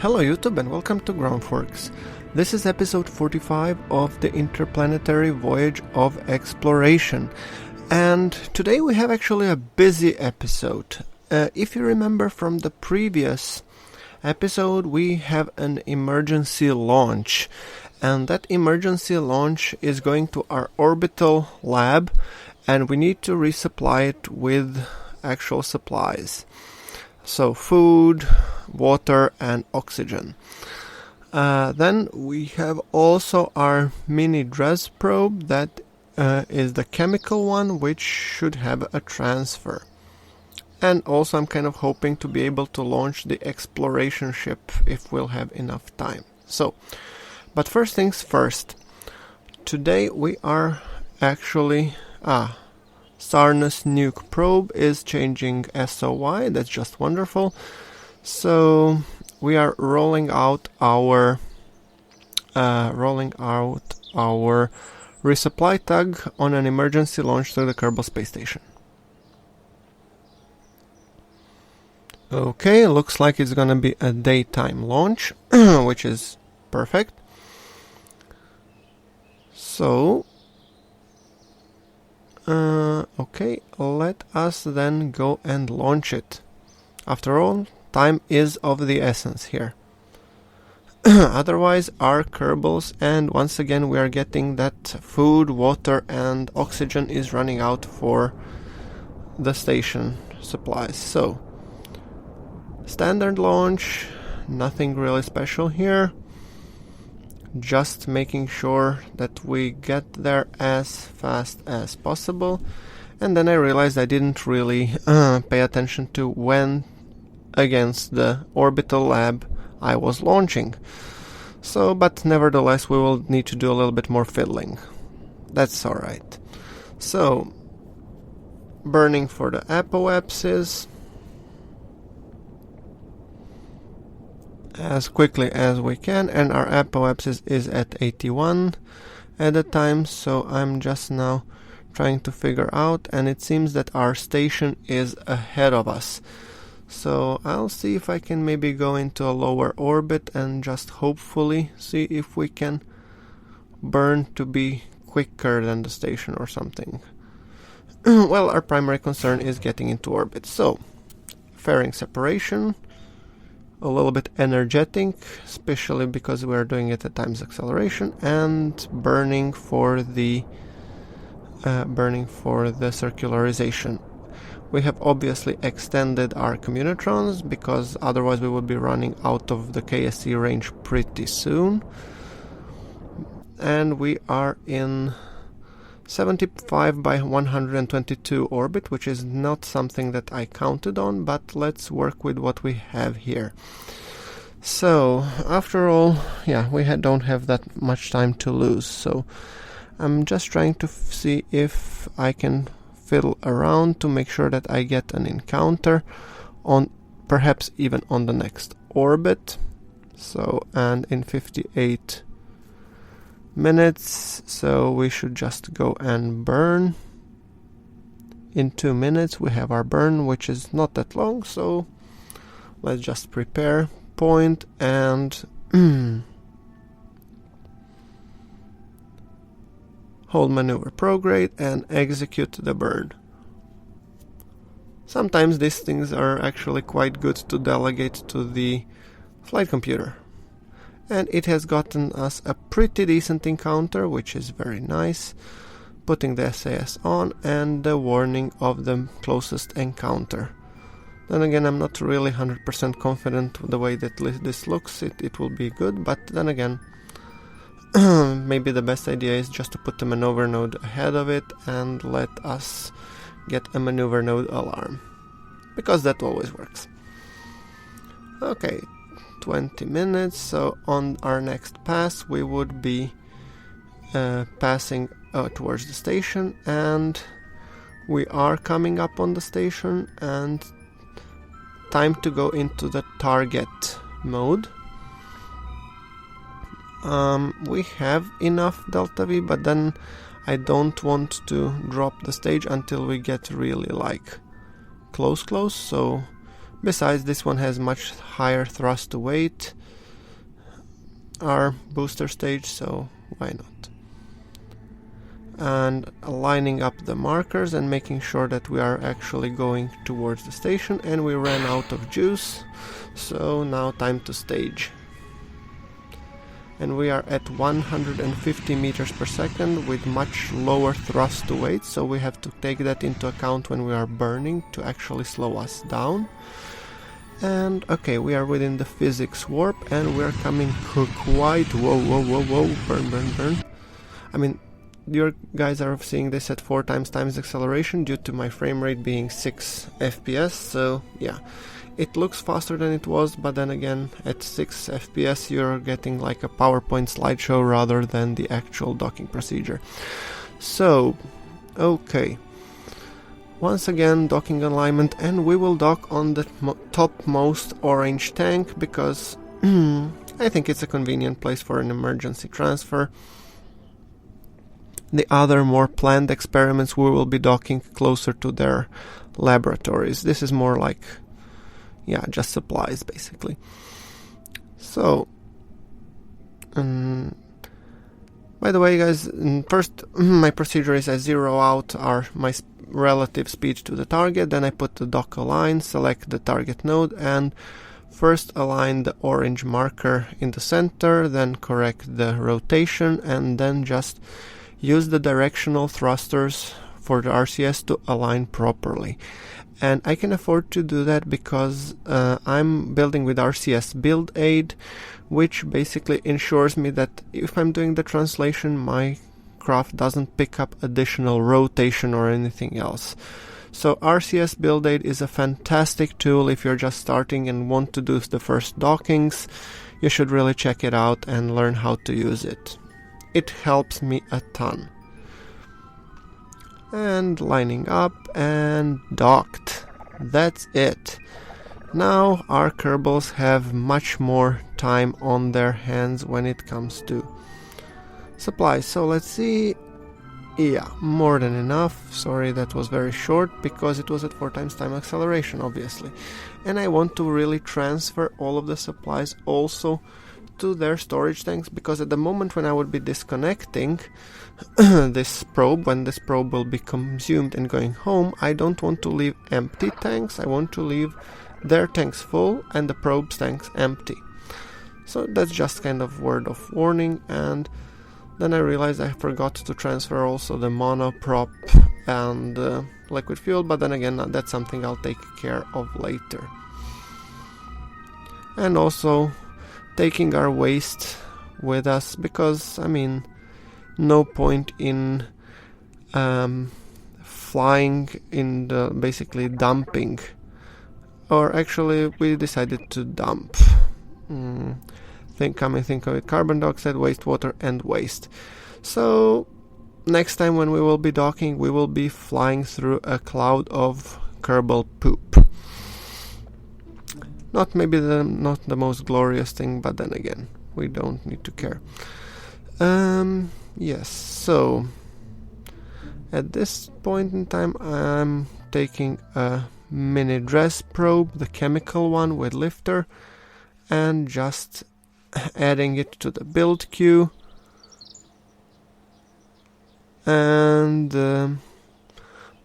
Hello YouTube and welcome to GrunfWorks. This is episode 45 of the Interplanetary Voyage of Exploration. And today we have actually a busy episode. If you remember from the previous episode, we have an emergency launch. And that emergency launch is going to our Orbital lab, and we need to resupply it with actual supplies. So food, water and oxygen. Then we have also our mini Dres probe that is the chemical one, which should have a transfer. And also I'm kind of hoping to be able to launch the exploration ship if we'll have enough time. So, but first things first. Today we are actually... Sarnus nuke probe is changing SOI, that's just wonderful. So we are rolling out our resupply tug on an emergency launch to the Kerbal Space Station. Okay, looks like it's gonna be a daytime launch, which is perfect. So okay, let us then go and launch it. After all, time is of the essence here. Otherwise, our Kerbals, and once again we are getting that food, water and oxygen is running out for the station supplies. So, standard launch, nothing really special here. Just making sure that we get there as fast as possible. And then I realized I didn't really pay attention to when against the Orbital lab I was launching. So, but nevertheless we will need to do a little bit more fiddling. That's alright. So, burning for the apoapsis as quickly as we can, and our apoapsis is at 81 at the time, so I'm just now trying to figure out, and it seems that our station is ahead of us. So I'll see if I can maybe go into a lower orbit and just hopefully see if we can burn to be quicker than the station or something. Well, our primary concern is getting into orbit. So, fairing separation. A little bit energetic, especially because we are doing it at times acceleration, and burning for the circularization. We have obviously extended our communitrons because otherwise we would be running out of the KSP range pretty soon. And we are in 75 by 122 orbit, which is not something that I counted on, but let's work with what we have here. So, after all, yeah, we don't have that much time to lose, so I'm just trying to see if I can fiddle around to make sure that I get an encounter on, perhaps even on the next orbit. So, and in 58 minutes, so we should just go and burn. In 2 minutes we have our burn, which is not that long, so let's just prepare, point, and hold maneuver prograde and execute the burn. Sometimes these things are actually quite good to delegate to the flight computer. And it has gotten us a pretty decent encounter, which is very nice. Putting the SAS on and the warning of the closest encounter. Then again, I'm not really 100% confident the way that this looks. It will be good, but then again, maybe the best idea is just to put the maneuver node ahead of it and let us get a maneuver node alarm. Because that always works. Okay. 20 minutes, so on our next pass we would be passing towards the station, and we are coming up on the station, and time to go into the target mode. We have enough delta V, but then I don't want to drop the stage until we get really like close, so besides, this one has much higher thrust to weight, our booster stage, so why not? And lining up the markers and making sure that we are actually going towards the station, and we ran out of juice, so now time to stage. And we are at 150 meters per second with much lower thrust to weight, so we have to take that into account when we are burning to actually slow us down. And okay, we are within the physics warp, and we are coming quite... whoa, burn. I mean, you guys are seeing this at 4 times acceleration due to my frame rate being 6 FPS, so yeah. It looks faster than it was, but then again, at 6 FPS you're getting like a PowerPoint slideshow rather than the actual docking procedure. So, okay. Once again, docking alignment, and we will dock on the topmost orange tank because I think it's a convenient place for an emergency transfer. The other more planned experiments we will be docking closer to their laboratories. This is more like, yeah, just supplies basically. So, by the way guys, first my procedure is I zero out my relative speed to the target, then I put the dock align, select the target node, and first align the orange marker in the center, then correct the rotation, and then just use the directional thrusters for the RCS to align properly. And I can afford to do that because I'm building with RCS build aid, which basically ensures me that if I'm doing the translation, my craft doesn't pick up additional rotation or anything else. So RCS build aid is a fantastic tool if you're just starting and want to do the first dockings. You should really check it out and learn how to use it. It helps me a ton. And lining up and docked. That's it. Now our Kerbals have much more time on their hands when it comes to supplies. So let's see. Yeah, more than enough. Sorry, that was very short because it was at 4 times time acceleration, obviously. And I want to really transfer all of the supplies also to their storage tanks, because at the moment when I would be disconnecting this probe, when this probe will be consumed and going home, I don't want to leave empty tanks. I want to leave their tanks full and the probe's tanks empty. So that's just kind of word of warning. And then I realized I forgot to transfer also the monoprop and liquid fuel, but then again, that's something I'll take care of later. And also taking our waste with us, because I mean, no point in flying in the basically dumping, or actually we decided to dump. Think of it, carbon dioxide, wastewater and waste. So next time when we will be docking, we will be flying through a cloud of Kerbal poop. Not the most glorious thing, but then again, we don't need to care. Yes, so at this point in time, I'm taking a mini Dres probe, the chemical one with lifter, and just adding it to the build queue. And the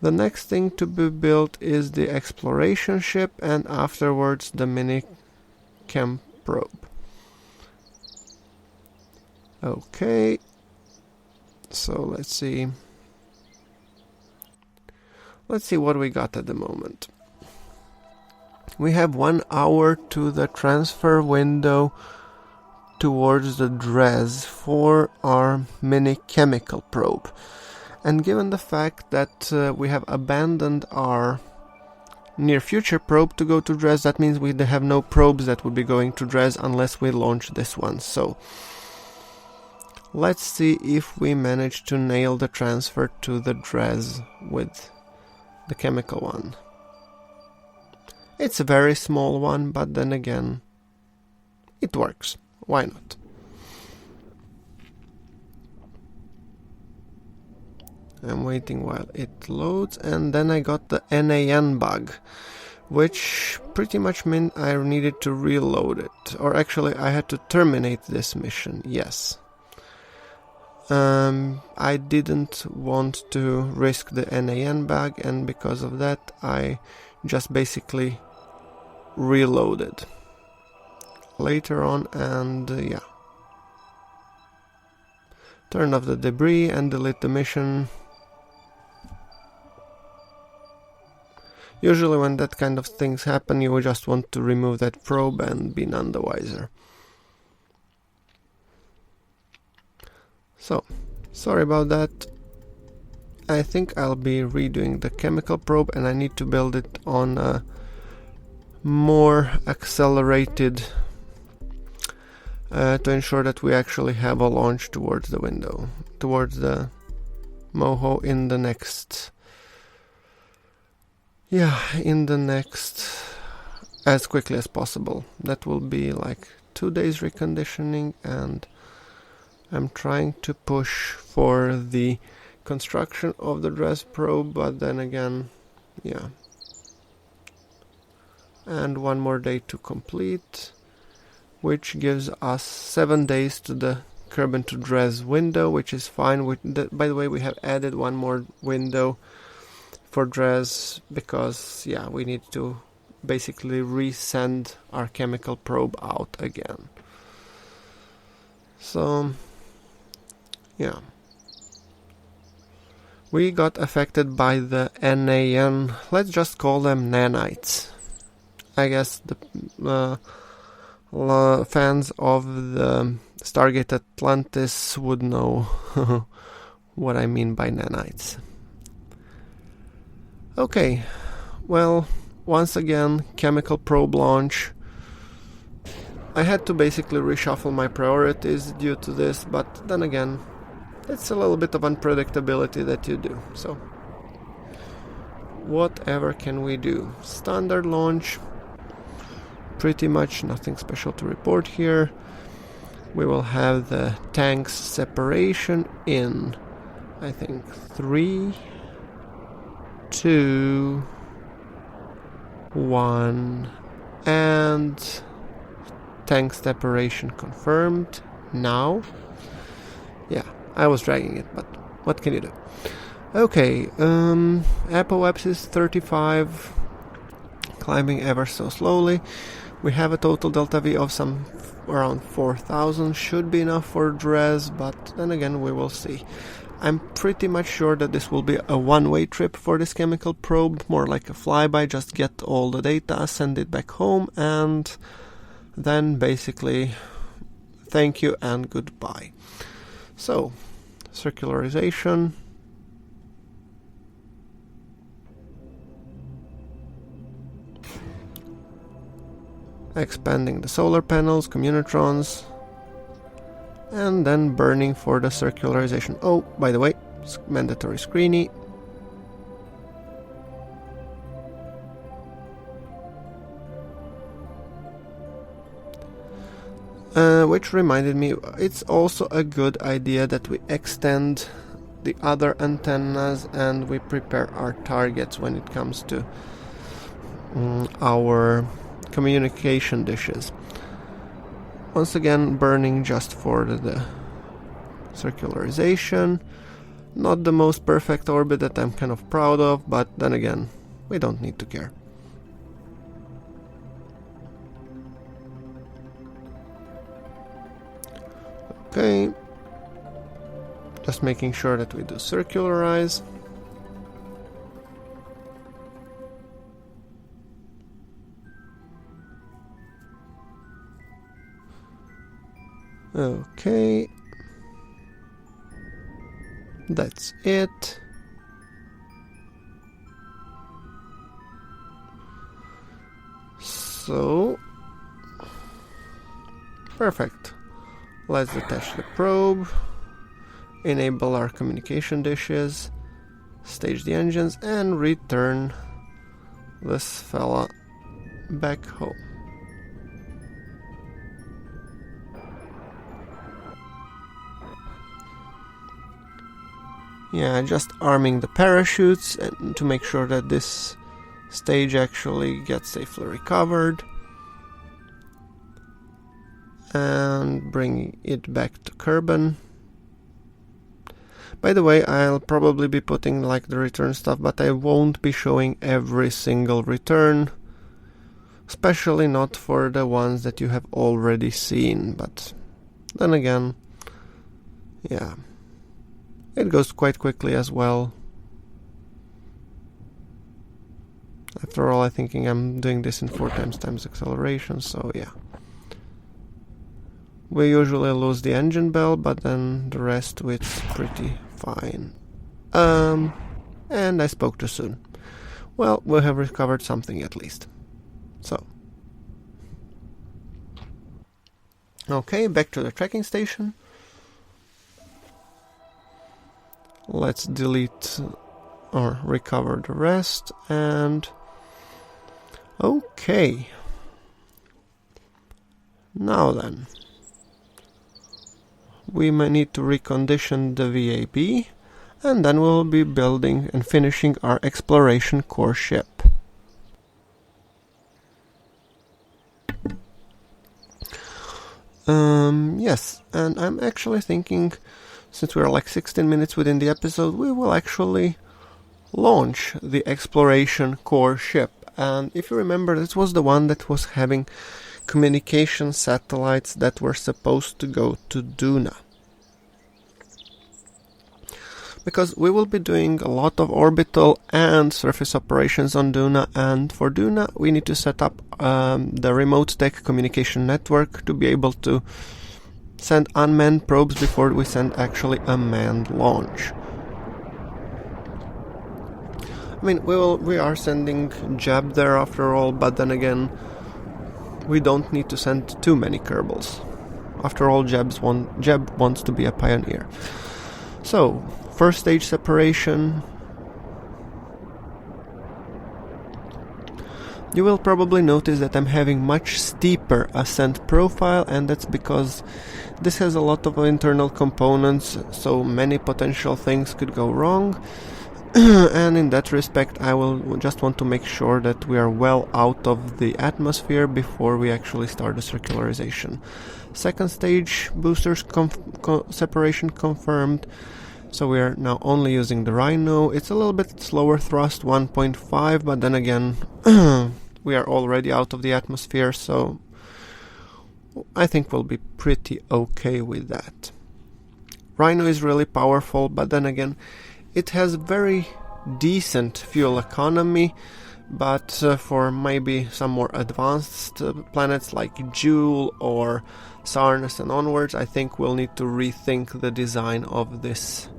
next thing to be built is the exploration ship, and afterwards the mini chem probe. Okay, so let's see what we got at the moment. We have 1 hour to the transfer window towards the Dres for our mini chemical probe. And given the fact that we have abandoned our near future probe to go to Dres, that means we have no probes that would be going to Dres unless we launch this one. So let's see if we manage to nail the transfer to the Dres with the chemical one. It's a very small one, but then again, it works. Why not? I'm waiting while it loads, and then I got the NAN bug, which pretty much meant I needed to reload it. Or actually, I had to terminate this mission, yes. I didn't want to risk the NAN bug, and because of that, I just basically reloaded later on, and yeah. Turn off the debris and delete the mission. Usually when that kind of things happen, you just want to remove that probe and be none the wiser. So, sorry about that. I think I'll be redoing the chemical probe, and I need to build it on a more accelerated to ensure that we actually have a launch towards the window, towards the Moho in the next... as quickly as possible. That will be like 2 days reconditioning, and I'm trying to push for the construction of the Dres probe, but then again, yeah. And 1 more day to complete, which gives us 7 days to the Kerbin to Dres window, which is fine. By the way, we have added 1 more window for Dres because, yeah, we need to basically resend our chemical probe out again. So, yeah. We got affected by the NAN, let's just call them nanites. I guess the fans of the Stargate Atlantis would know what I mean by nanites. Okay, well, once again, chemical probe launch. I had to basically reshuffle my priorities due to this, but then again, it's a little bit of unpredictability that you do, so whatever can we do? Standard launch, pretty much nothing special to report here. We will have the tanks separation in, I think, 3, 2, 1, and tank separation confirmed now. Yeah, I was dragging it, but what can you do? Okay, apoapsis 35, climbing ever so slowly. We have a total delta V of some around 4,000, should be enough for Dres, but then again we will see. I'm pretty much sure that this will be a one-way trip for this chemical probe, more like a flyby, just get all the data, send it back home, and then basically thank you and goodbye. So, circularization. Expanding the solar panels, communitrons, and then burning for the circularization. Oh, by the way, mandatory screeny. Which reminded me, it's also a good idea that we extend the other antennas and we prepare our targets when it comes to our communication dishes. Once again, burning just for the circularization. Not the most perfect orbit that I'm kind of proud of, but then again, we don't need to care. Okay, just making sure that we do circularize. Okay, that's it. So, perfect. Let's detach the probe, enable our communication dishes, stage the engines, and return this fella back home. Yeah, just arming the parachutes and to make sure that this stage actually gets safely recovered, and bring it back to Kerbin. By the way, I'll probably be putting like the return stuff, but I won't be showing every single return, especially not for the ones that you have already seen. But then again, yeah, it goes quite quickly as well. After all, I'm thinking I'm doing this in 4 times acceleration, so yeah. We usually lose the engine bell, but then the rest it's pretty fine. And I spoke too soon. Well, we have recovered something at least. So. Okay, back to the tracking station. Let's delete or recover the rest, and okay. Now then, we may need to recondition the VAB, and then we'll be building and finishing our exploration core ship. Yes, and I'm actually thinking, since we're like 16 minutes within the episode, we will actually launch the exploration core ship. And if you remember, this was the one that was having communication satellites that were supposed to go to Duna. Because we will be doing a lot of orbital and surface operations on Duna, and for Duna we need to set up the remote tech communication network to be able to send unmanned probes before we send actually a manned launch. I mean, we are sending Jeb there after all, but then again, we don't need to send too many Kerbals. After all, Jeb wants to be a pioneer. So, first stage separation. You will probably notice that I'm having much steeper ascent profile, and that's because this has a lot of internal components, so many potential things could go wrong. And in that respect, I will just want to make sure that we are well out of the atmosphere before we actually start the circularization. Second stage boosters separation confirmed. So we are now only using the Rhino. It's a little bit slower thrust, 1.5, but then again, we are already out of the atmosphere, so I think we'll be pretty okay with that. Rhino is really powerful, but then again, it has very decent fuel economy, but for maybe some more advanced planets like Jool or Sarnas and onwards, I think we'll need to rethink the design of this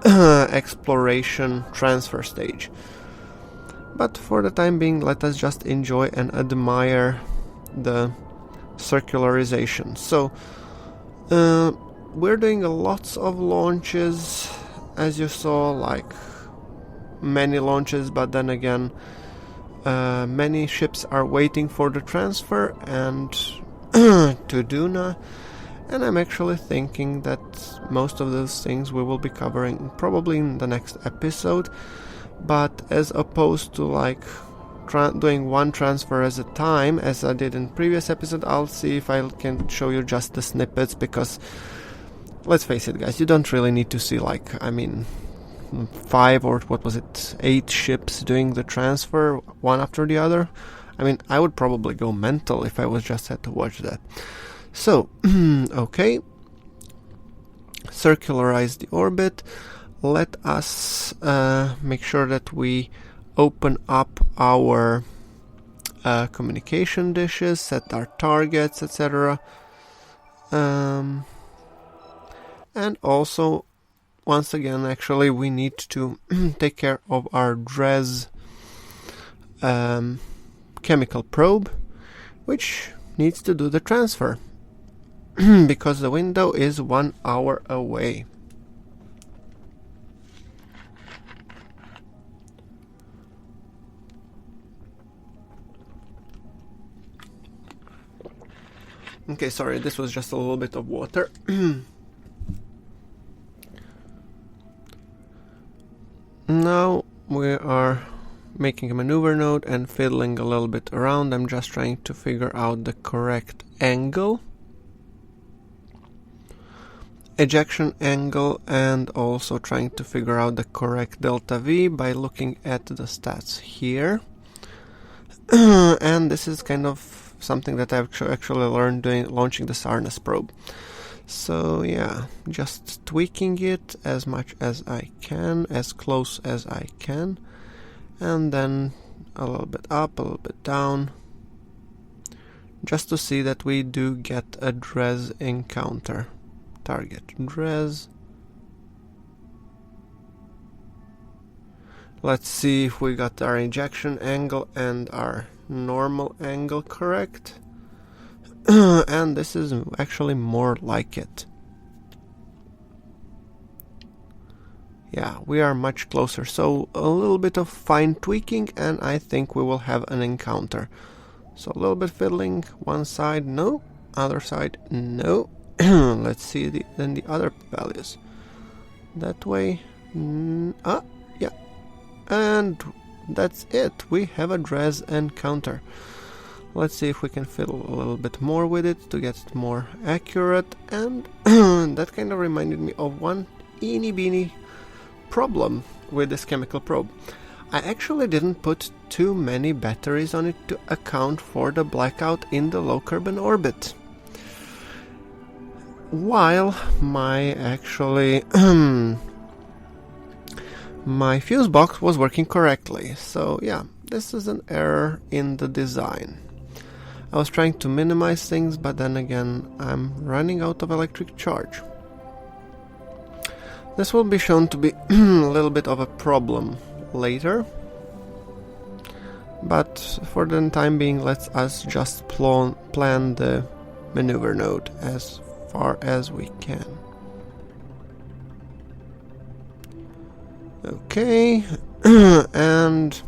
exploration transfer stage. But for the time being, let us just enjoy and admire the circularization. So we're doing lots of launches, as you saw, like many launches, but then again, many ships are waiting for the transfer and to Duna, and I'm actually thinking that most of those things we will be covering probably in the next episode, but as opposed to like doing one transfer at a time as I did in previous episode, I'll see if I can show you just the snippets, because let's face it, guys, you don't really need to see 5 or 8 ships doing the transfer one after the other. I mean, I would probably go mental if I was just had to watch that. So, okay, circularize the orbit. Let us make sure that we open up our communication dishes, set our targets, etc. And also, once again, actually, we need to take care of our Dres chemical probe, which needs to do the transfer because the window is 1 hour away. Okay, sorry, this was just a little bit of water. Now we are making a maneuver node and fiddling a little bit around. I'm just trying to figure out the correct angle, ejection angle, and also trying to figure out the correct delta V by looking at the stats here. And this is kind of something that I've actually learned doing launching the Sarnas probe. So yeah, just tweaking it as much as I can, as close as I can, and then a little bit up, a little bit down, just to see that we do get a Dres encounter. Target Dres. Let's see if we got our ejection angle and our normal angle correct. And this is actually more like it. Yeah, we are much closer. So a little bit of fine tweaking and I think we will have an encounter. So a little bit fiddling, one side, no. Other side, no. Let's see then the other values. That way, yeah. And that's it. We have a Dres encounter. Let's see if we can fiddle a little bit more with it to get it more accurate. And that kind of reminded me of one eeny beeny problem with this chemical probe. I actually didn't put too many batteries on it to account for the blackout in the low carbon orbit. While my my fuse box was working correctly. So yeah, this is an error in the design. I was trying to minimize things, but then again, I'm running out of electric charge. This will be shown to be a little bit of a problem later. But for the time being, let us just plan the maneuver node as far as we can. Okay, and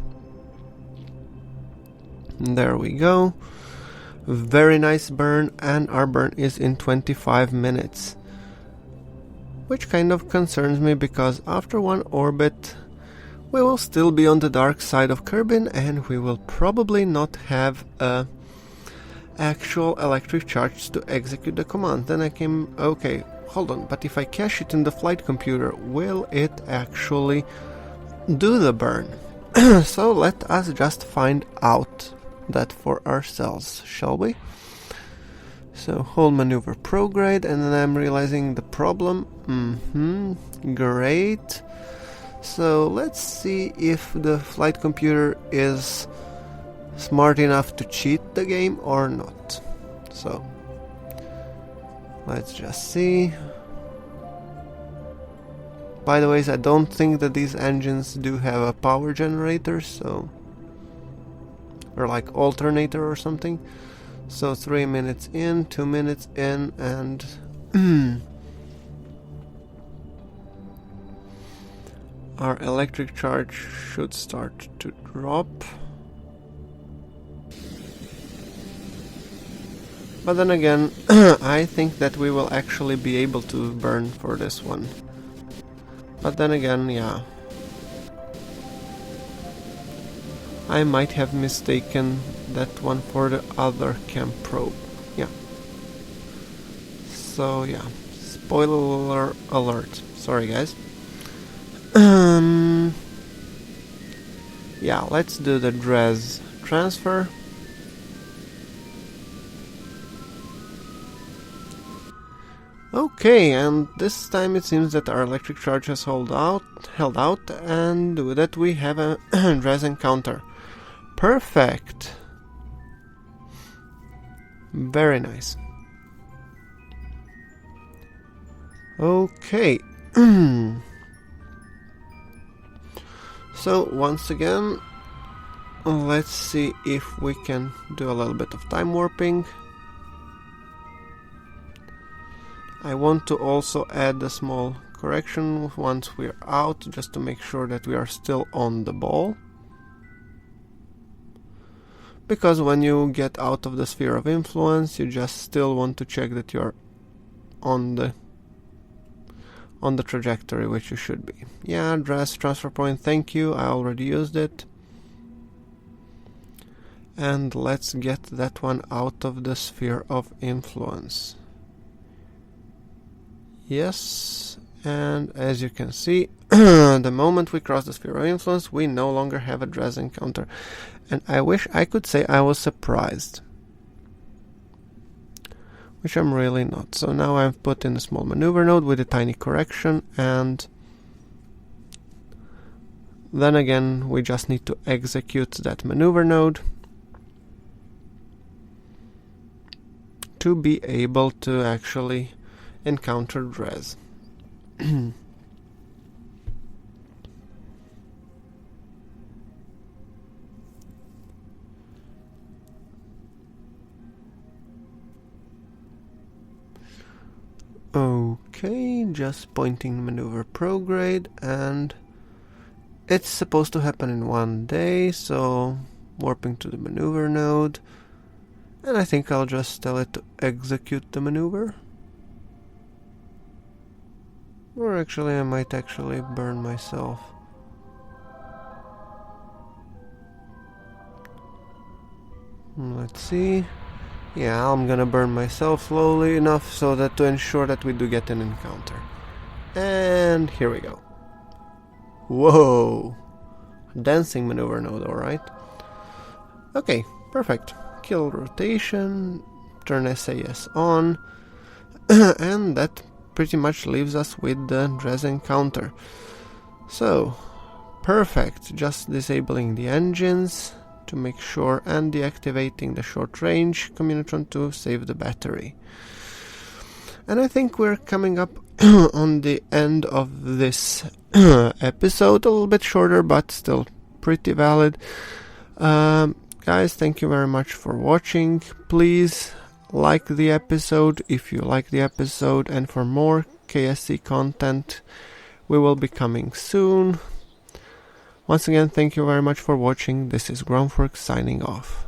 there we go. Very nice burn, and our burn is in 25 minutes. Which kind of concerns me, because after one orbit we will still be on the dark side of Kerbin and we will probably not have a actual electric charge to execute the command. Then I came, okay, hold on, but if I cache it in the flight computer, will it actually do the burn? So let us just find out that for ourselves, shall we? So hold maneuver prograde, and then I'm realizing the problem. Great. So let's see if the flight computer is smart enough to cheat the game or not. So let's just see. By the way, I don't think that these engines do have a power generator, so, or like alternator or something. So 3 minutes in, 2 minutes in, and our electric charge should start to drop. But then again, I think that we will actually be able to burn for this one. But then again, yeah, I might have mistaken that one for the other chem probe. Yeah. So yeah, spoiler alert. Sorry guys. Yeah, let's do the Dres transfer. Okay, and this time it seems that our electric charge has held out, and with that we have a Dres encounter. Perfect. Very nice. Okay. So once again, let's see if we can do a little bit of time warping. I want to also add a small correction once we're out, just to make sure that we are still on the ball. Because when you get out of the sphere of influence, you just still want to check that you're on the trajectory, which you should be. Yeah, Dres transfer point, thank you, I already used it. And let's get that one out of the sphere of influence. Yes, and as you can see, the moment we cross the sphere of influence, we no longer have a Dres encounter. And I wish I could say I was surprised, which I'm really not. So now I've put in a small maneuver node with a tiny correction, and then again we just need to execute that maneuver node to be able to actually encounter Dres. Okay, just pointing maneuver prograde, and it's supposed to happen in 1 day, so warping to the maneuver node, and I think I'll just tell it to execute the maneuver. Or actually I might actually burn myself. Let's see. Yeah, I'm gonna burn myself slowly enough so that to ensure that we do get an encounter. And here we go. Whoa! Dancing maneuver node, alright. Okay, perfect. Kill rotation, turn SAS on, and that pretty much leaves us with the Dres encounter. So, perfect. Just disabling the engines to make sure, and deactivating the short range communitron to save the battery. And I think we're coming up on the end of this episode, a little bit shorter but still pretty valid. Guys, thank you very much for watching. Please like the episode if you like the episode, and for more KSC content we will be coming soon. Once again, thank you very much for watching. This is GrunfWorks signing off.